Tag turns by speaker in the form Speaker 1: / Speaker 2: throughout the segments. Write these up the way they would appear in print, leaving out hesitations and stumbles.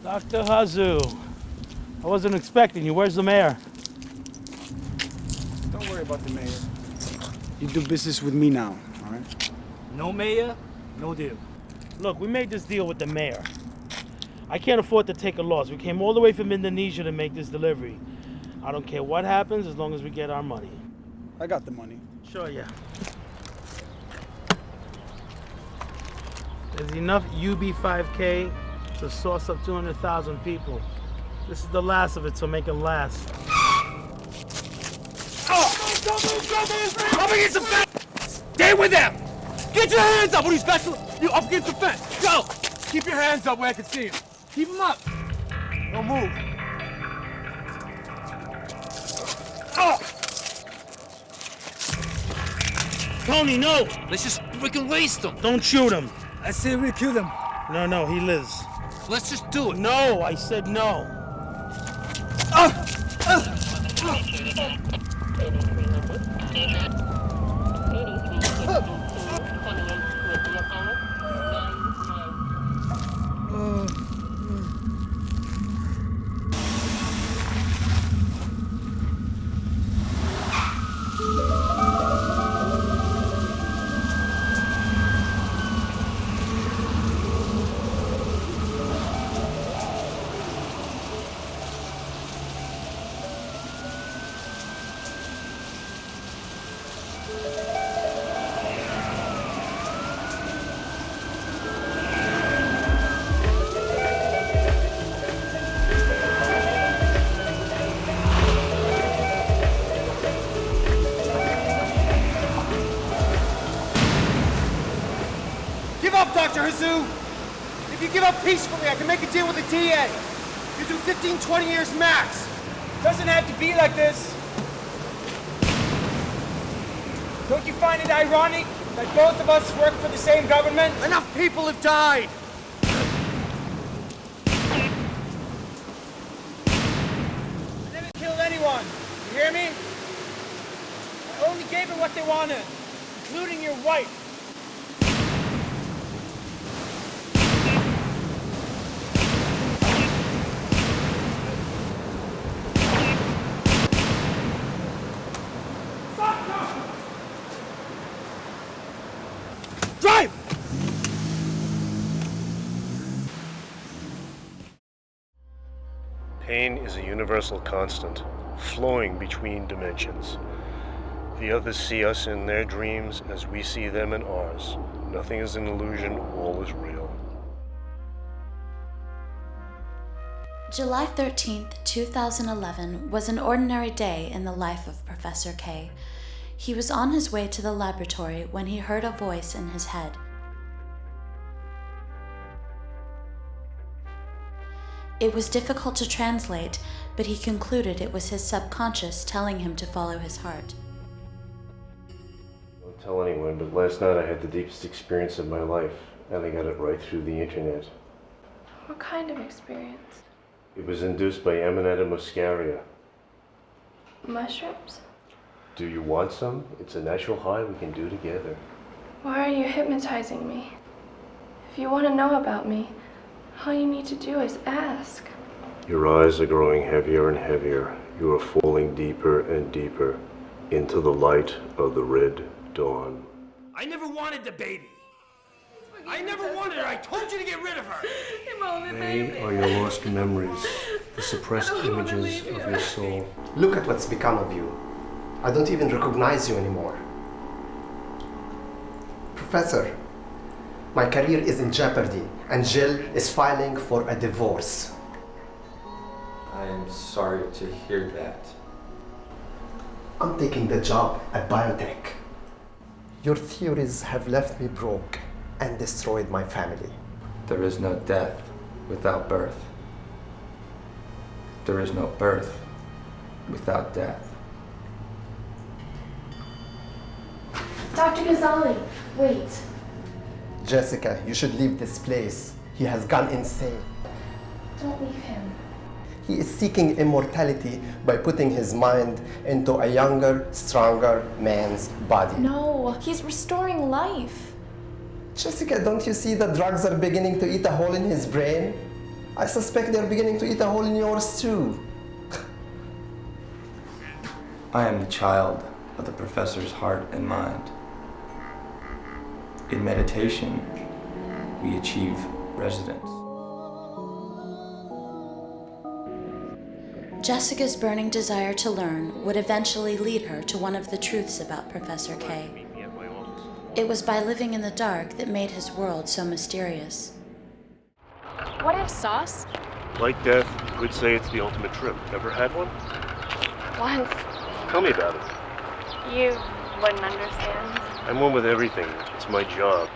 Speaker 1: Dr. Hazu, I wasn't expecting you. Where's the mayor?
Speaker 2: Don't worry about the mayor. You do business with me now, all right?
Speaker 3: No mayor, no deal.
Speaker 1: Look, we made this deal with the mayor. I can't afford to take a loss. We came all the way from Indonesia to make this delivery. I don't care what happens as long as we get our money.
Speaker 2: I got the money.
Speaker 1: Sure, yeah. There's enough UB5K to source up 200,000 people. This is the last of it, so make it last.
Speaker 3: Up against the fence! Stay with them! Get your hands up! What are you special? You up against the fence! Go! Keep your hands up where I can see them. Keep them up. Don't move.
Speaker 1: Tony, no!
Speaker 4: Let's just freaking waste them.
Speaker 1: Don't shoot him.
Speaker 3: I say we kill them.
Speaker 1: No, he lives.
Speaker 4: Let's just do it.
Speaker 1: No, I said no.
Speaker 5: Give up, Dr. Hazu! If you give up peacefully, I can make a deal with the DA. You do 15, 20 years max. Doesn't have to be like this. Don't you find it ironic that both of us work for the same government? Enough people have died! I never killed anyone. You hear me? I only gave them what they wanted, including your wife.
Speaker 3: Drive!
Speaker 6: Pain is a universal constant, flowing between dimensions. The others see us in their dreams as we see them in ours. Nothing is an illusion, all is real.
Speaker 7: July 13th, 2011 was an ordinary day in the life of Professor K. He was on his way to the laboratory when he heard a voice in his head. It was difficult to translate, but he concluded it was his subconscious telling him to follow his heart.
Speaker 6: Don't tell anyone, but last night I had the deepest experience of my life, and I got it right through the internet.
Speaker 8: What kind of experience?
Speaker 6: It was induced by Amanita muscaria.
Speaker 8: Mushrooms?
Speaker 6: Do you want some? It's a natural high we can do together.
Speaker 8: Why are you hypnotizing me? If you want to know about me, all you need to do is ask.
Speaker 6: Your eyes are growing heavier and heavier. You are falling deeper and deeper into the light of the red dawn.
Speaker 3: I never wanted the baby. I never wanted her. I told you to get rid of her.
Speaker 6: They are your lost memories, the suppressed images of your soul.
Speaker 9: Look at what's become of you. I don't even recognize you anymore. Professor, my career is in jeopardy, and Jill is filing for a divorce.
Speaker 10: I am sorry to hear that.
Speaker 9: I'm taking the job at biotech. Your theories have left me broke and destroyed my family.
Speaker 10: There is no death without birth. There is no birth without death.
Speaker 8: Dr. Ghazali, wait.
Speaker 9: Jessica, you should leave this place. He has gone insane.
Speaker 8: Don't leave him.
Speaker 9: He is seeking immortality by putting his mind into a younger, stronger man's body.
Speaker 8: No, he's restoring life.
Speaker 9: Jessica, don't you see the drugs are beginning to eat a hole in his brain? I suspect they're beginning to eat a hole in yours too.
Speaker 10: I am the child of the professor's heart and mind. In meditation, we achieve residence.
Speaker 7: Jessica's burning desire to learn would eventually lead her to one of the truths about Professor K. It was by living in the dark that made his world so mysterious.
Speaker 8: What is sauce?
Speaker 6: Like death, you could say it's the ultimate trip. Ever had one?
Speaker 8: Once.
Speaker 6: Tell me about it.
Speaker 8: You wouldn't understand.
Speaker 6: I'm one with everything. It's my job.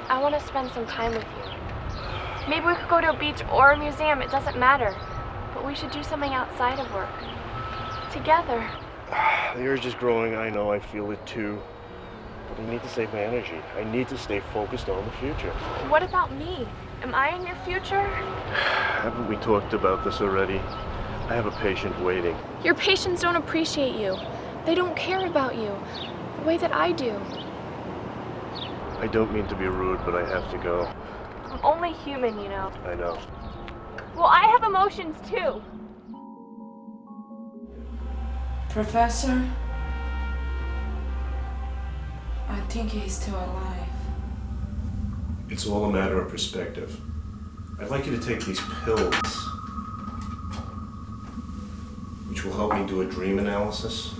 Speaker 8: I want to spend some time with you. Maybe we could go to a beach or a museum. It doesn't matter. But we should do something outside of work. Together.
Speaker 6: The urge is growing, I know, I feel it too. But I need to save my energy. I need to stay focused on the future.
Speaker 8: What about me? Am I in your future?
Speaker 6: Haven't we talked about this already? I have a patient waiting.
Speaker 8: Your patients don't appreciate you. They don't care about you the way that I do.
Speaker 6: I don't mean to be rude, but I have to go.
Speaker 8: I'm only human, you know.
Speaker 6: I know.
Speaker 8: Well, I have emotions too.
Speaker 11: Professor, I think he's still alive.
Speaker 6: It's all a matter of perspective. I'd like you to take these pills, which will help me do a dream analysis.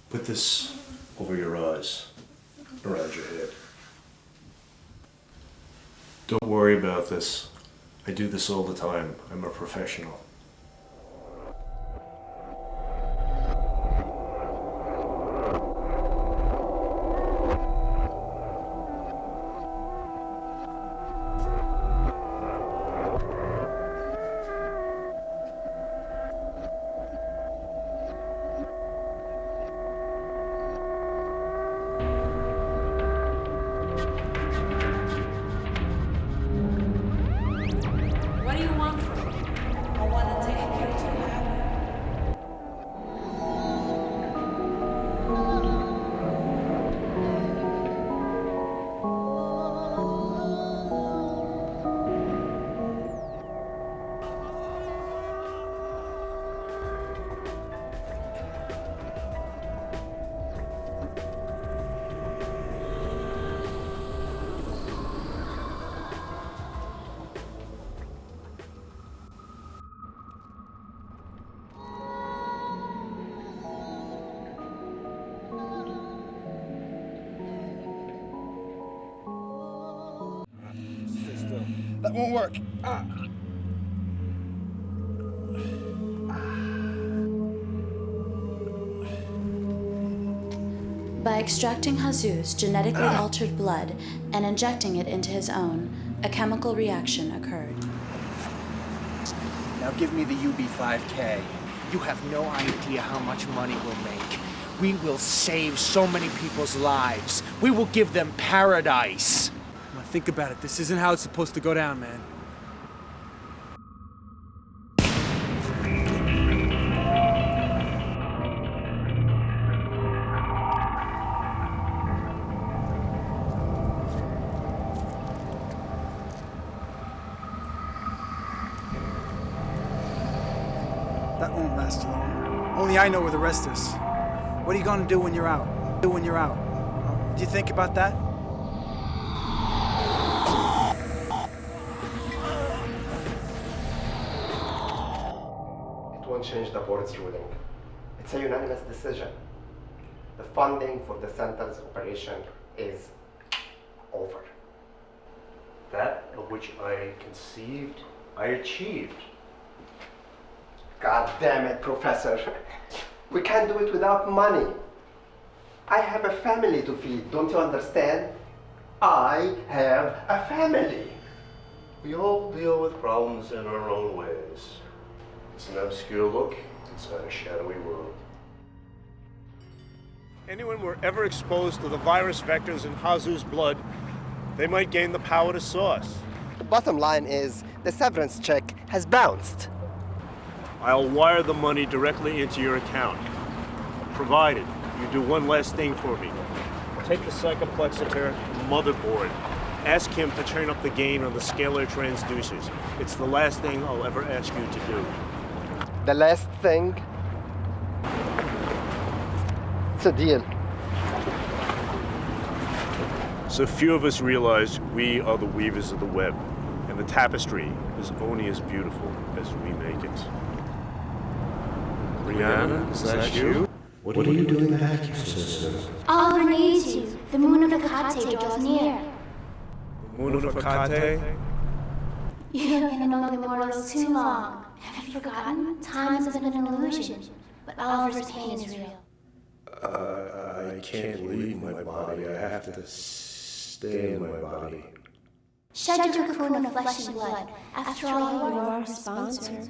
Speaker 6: Put this over your eyes, around your head. Don't worry about this. I do this all the time. I'm a professional.
Speaker 11: What do you want from me? I want to take you to heaven.
Speaker 3: That won't work.
Speaker 7: By extracting Jesus' genetically altered blood and injecting it into his own, a chemical reaction occurred.
Speaker 5: Now give me the UB5K. You have no idea how much money we'll make. We will save so many people's lives. We will give them paradise.
Speaker 3: Now think about it. This isn't how it's supposed to go down, man.
Speaker 2: That won't last long. Only I know where the rest is. What are you gonna do when you're out? Do you think about that?
Speaker 9: It won't change the board's ruling. It's a unanimous decision. The funding for the center's operation is over.
Speaker 6: That of which I conceived, I achieved.
Speaker 9: God damn it, Professor. We can't do it without money. I have a family to feed, don't you understand? I have a family.
Speaker 6: We all deal with problems in our own ways. It's an obscure look inside a shadowy world.
Speaker 3: Anyone were ever exposed to the virus vectors in Jesus' blood, they might gain the power to source.
Speaker 9: The bottom line is the severance check has bounced.
Speaker 3: I'll wire the money directly into your account.
Speaker 6: Provided you do one last thing for me. Take the cycloplexitor motherboard. Ask him to turn up the gain on the scalar transducers. It's the last thing I'll ever ask you to do.
Speaker 9: The last thing? It's a deal.
Speaker 6: So few of us realize we are the weavers of the web, and the tapestry is only as beautiful as we make it. Brianna, is that you?
Speaker 12: What are you doing back here, sister?
Speaker 13: Oliver needs you. The moon of Hecate draws near.
Speaker 6: Moon of Hecate?
Speaker 13: You have been among the mortals too long. Have you forgotten? Time has been an illusion, but Oliver's pain is real.
Speaker 6: I can't leave my body. I have to stay in my body.
Speaker 13: Shed your cocoon of flesh and blood. After all, you are our sponsor.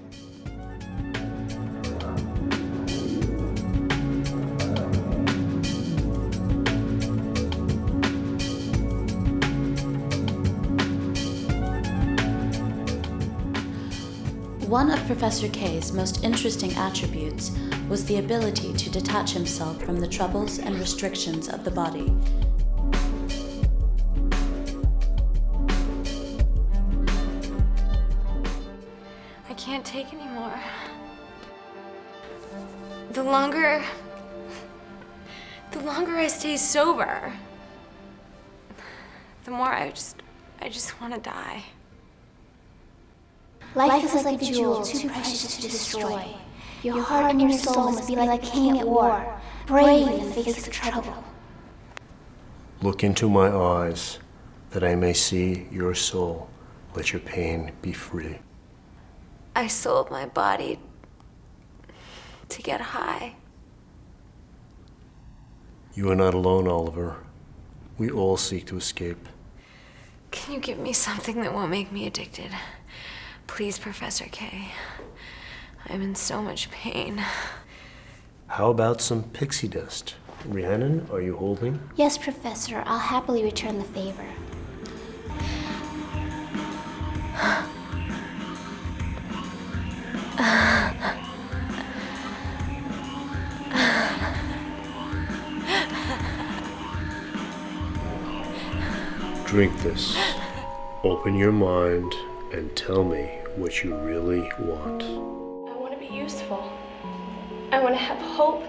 Speaker 7: One of Professor K's most interesting attributes was the ability to detach himself from the troubles and restrictions of the body.
Speaker 8: I can't take anymore. The longer I stay sober, the more I just want to die.
Speaker 13: Life is like a jewel too precious to destroy. Your heart and your soul must be like a king at war, brave in the face of trouble.
Speaker 6: Look into my eyes, that I may see your soul. Let your pain be free.
Speaker 8: I sold my body to get high.
Speaker 6: You are not alone, Oliver. We all seek to escape.
Speaker 8: Can you give me something that won't make me addicted? Please, Professor K. I'm in so much pain.
Speaker 6: How about some pixie dust? Rhiannon, are you holding?
Speaker 13: Yes, Professor. I'll happily return the favor.
Speaker 6: Drink this. Open your mind and tell me what you really want.
Speaker 8: I want to be useful. I want to have hope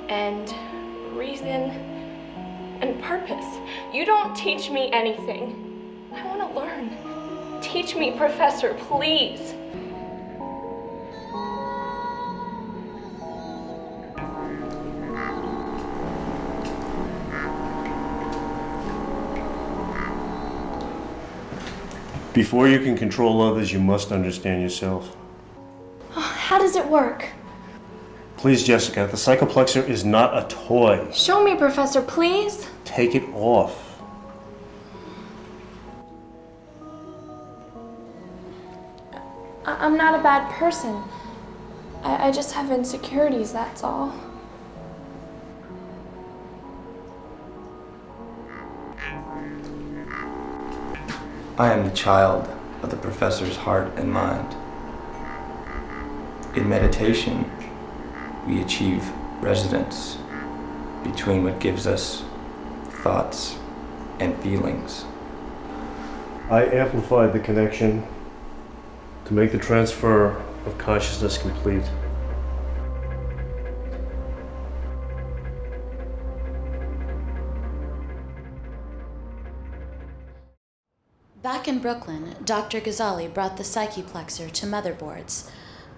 Speaker 8: and reason and purpose. You don't teach me anything. I want to learn. Teach me, Professor, please.
Speaker 6: Before you can control others, you must understand yourself.
Speaker 8: How does it work?
Speaker 6: Please, Jessica, the cycloplexer is not a toy.
Speaker 8: Show me, Professor, please.
Speaker 6: Take it off.
Speaker 8: I'm not a bad person. I just have insecurities, that's all.
Speaker 10: I am the child of the professor's heart and mind. In meditation, we achieve resonance between what gives us thoughts and feelings.
Speaker 6: I amplified the connection to make the transfer of consciousness complete.
Speaker 7: Back in Brooklyn, Dr. Ghazali brought the Psycheplexer to Motherboards,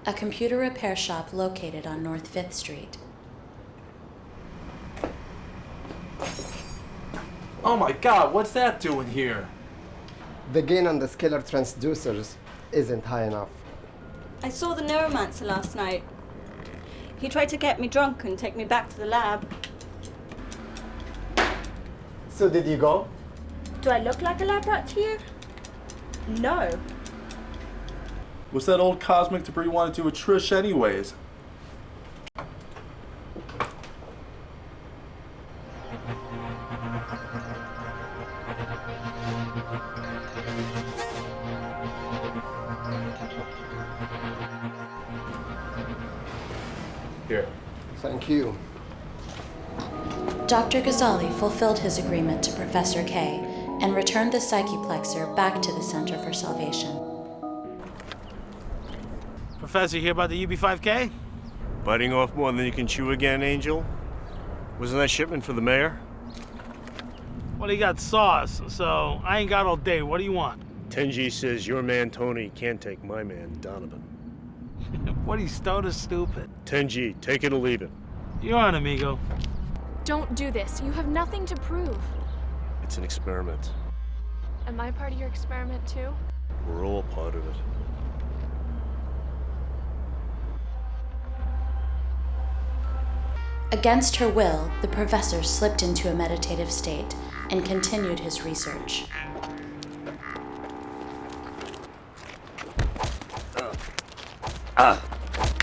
Speaker 7: a computer repair shop located on North 5th Street.
Speaker 3: Oh my God, what's that doing here?
Speaker 9: The gain on the scalar transducers isn't high enough.
Speaker 11: I saw the neuromancer last night. He tried to get me drunk and take me back to the lab.
Speaker 9: So did you go?
Speaker 11: Do I look like a lab rat to you? No.
Speaker 14: What's that old cosmic debris want to do with Trish anyways?
Speaker 9: Here. Thank you.
Speaker 7: Dr. Ghazali fulfilled his agreement to Professor K and returned the Psycheplexer back to the Center for Salvation.
Speaker 1: Professor, you hear about the UB5K?
Speaker 6: Biting off more than you can chew again, Angel? Wasn't that shipment for the mayor?
Speaker 1: Well, he got sauce, so I ain't got all day. What do you want?
Speaker 6: Tenji says your man Tony can't take my man Donovan.
Speaker 1: What, he's stoned or stupid?
Speaker 6: Tenji, take it or leave it.
Speaker 1: You're on, amigo.
Speaker 8: Don't do this. You have nothing to prove.
Speaker 6: It's an experiment.
Speaker 8: Am I part of your experiment too?
Speaker 6: We're all part of it.
Speaker 7: Against her will, the professor slipped into a meditative state and continued his research.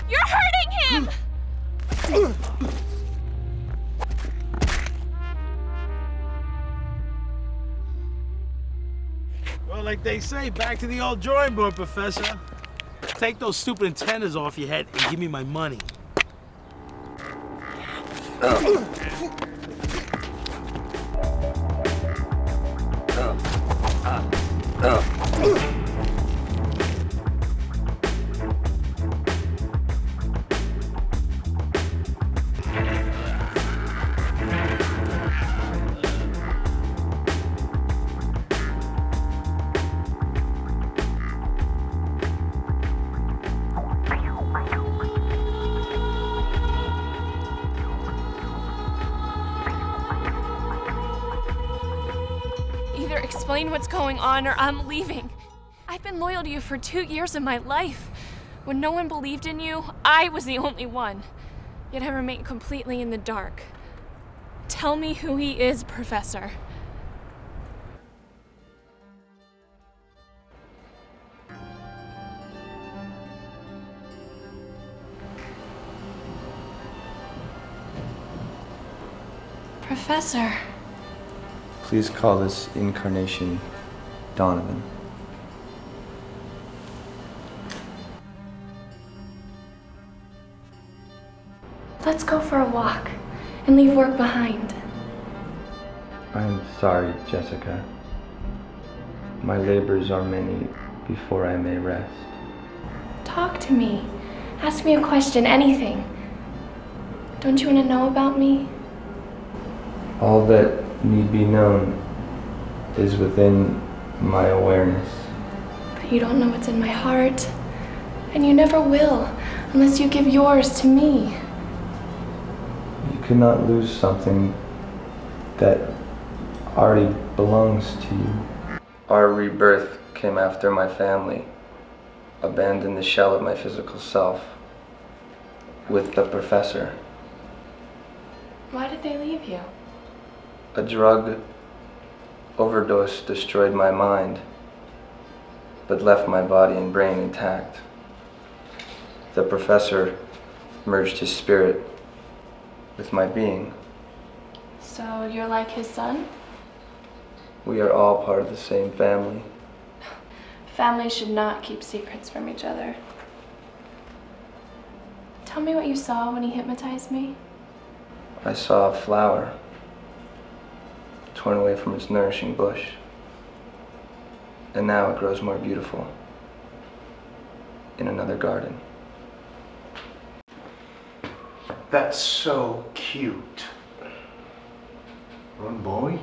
Speaker 8: You're hurting him!
Speaker 1: Well, like they say, back to the old drawing board, Professor. Take those stupid antennas off your head and give me my money.
Speaker 8: Either explain what's going on or I'm leaving. I've been loyal to you for 2 years of my life. When no one believed in you, I was the only one. Yet I remain completely in the dark. Tell me who he is, Professor. Professor.
Speaker 10: Please call this incarnation Donovan.
Speaker 8: Let's go for a walk and leave work behind.
Speaker 10: I'm sorry, Jessica. My labors are many before I may rest.
Speaker 8: Talk to me. Ask me a question, anything. Don't you want to know about me?
Speaker 10: All that need be known is within my awareness.
Speaker 8: But you don't know what's in my heart. And you never will, unless you give yours to me.
Speaker 10: You cannot lose something that already belongs to you. Our rebirth came after my family abandoned the shell of my physical self with the professor.
Speaker 8: Why did they leave you?
Speaker 10: A drug overdose destroyed my mind, but left my body and brain intact. The professor merged his spirit with my being.
Speaker 8: So you're like his son?
Speaker 10: We are all part of the same family.
Speaker 8: Families should not keep secrets from each other. Tell me what you saw when he hypnotized me.
Speaker 10: I saw a flower torn away from its nourishing bush, and now it grows more beautiful in another garden.
Speaker 12: That's so cute. Run, boy.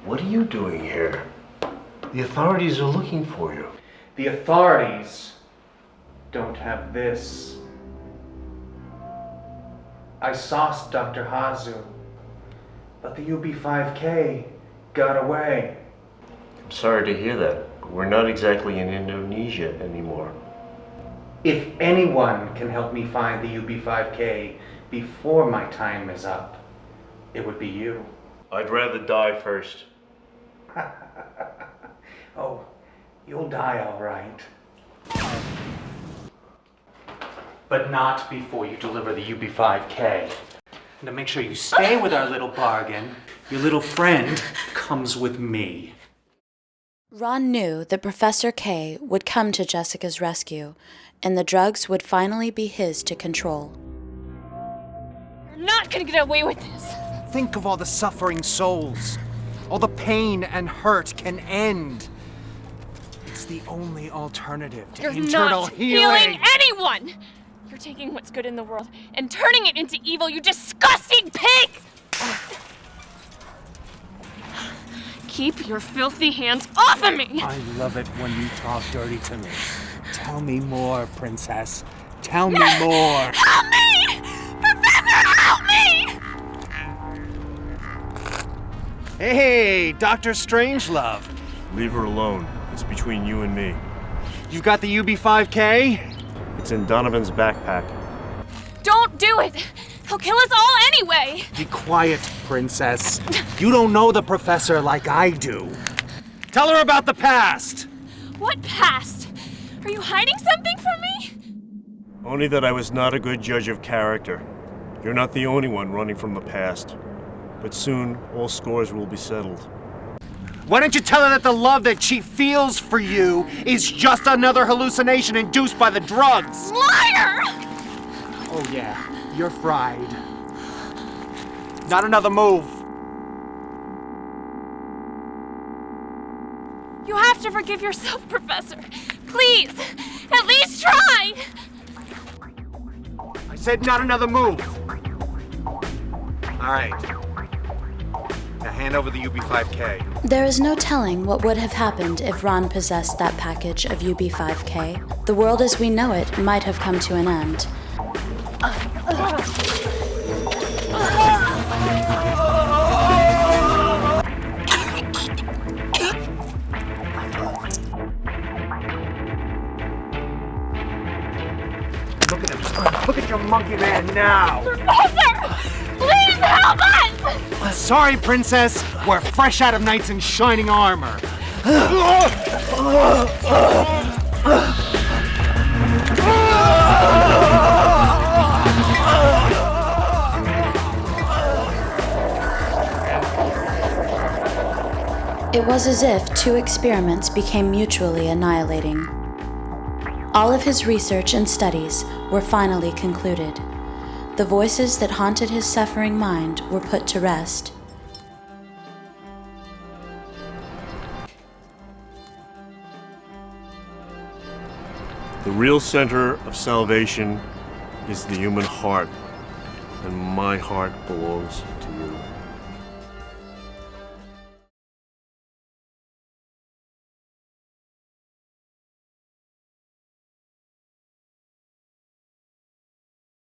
Speaker 12: What are you doing here? The authorities are looking for you.
Speaker 5: The authorities don't have this. I sauced Dr. Hazu, but the UB5K got away.
Speaker 6: I'm sorry to hear that. We're not exactly in Indonesia anymore.
Speaker 5: If anyone can help me find the UB5K before my time is up, it would be you.
Speaker 6: I'd rather die first.
Speaker 5: Oh, you'll die all right. But not before you deliver the UB5K. And to make sure you stay with our little bargain, your little friend comes with me.
Speaker 7: Ron knew that Professor K would come to Jessica's rescue, and the drugs would finally be his to control.
Speaker 8: You're not gonna get away with this.
Speaker 5: Think of all the suffering souls. All the pain and hurt can end. It's the only alternative to
Speaker 8: You're
Speaker 5: internal
Speaker 8: not
Speaker 5: healing.
Speaker 8: healing anyone! You're taking what's good in the world and turning it into evil, you disgusting pig! Keep your filthy hands off of me!
Speaker 5: I love it when you talk dirty to me. Tell me more, princess. Tell me more.
Speaker 8: Help me! Professor, help me!
Speaker 5: Hey, Dr. Strangelove.
Speaker 6: Leave her alone. It's between you and me.
Speaker 5: You got the UB5K?
Speaker 6: It's in Donovan's backpack.
Speaker 8: Don't do it! He'll kill us all anyway!
Speaker 5: Be quiet, princess. You don't know the professor like I do. Tell her about the past.
Speaker 8: What past? Are you hiding something from me?
Speaker 6: Only that I was not a good judge of character. You're not the only one running from the past. But soon, all scores will be settled.
Speaker 5: Why don't you tell her that the love that she feels for you is just another hallucination induced by the drugs?
Speaker 8: Liar!
Speaker 5: Oh yeah, you're fried. Not another move.
Speaker 8: You have to forgive yourself, Professor. Please, at least try!
Speaker 5: I said not another move. All right. Now hand over the UB5K.
Speaker 7: There is no telling what would have happened if Ron possessed that package of UB5K. The world as we know it might have come to an end.
Speaker 5: Look at him. Look at your monkey man now.
Speaker 8: Professor! Please help us!
Speaker 5: Sorry, princess. We're fresh out of knights in shining armor.
Speaker 7: It was as if two experiments became mutually annihilating. All of his research and studies were finally concluded. The voices that haunted his suffering mind were put to rest.
Speaker 6: The real center of salvation is the human heart, and my heart belongs to you.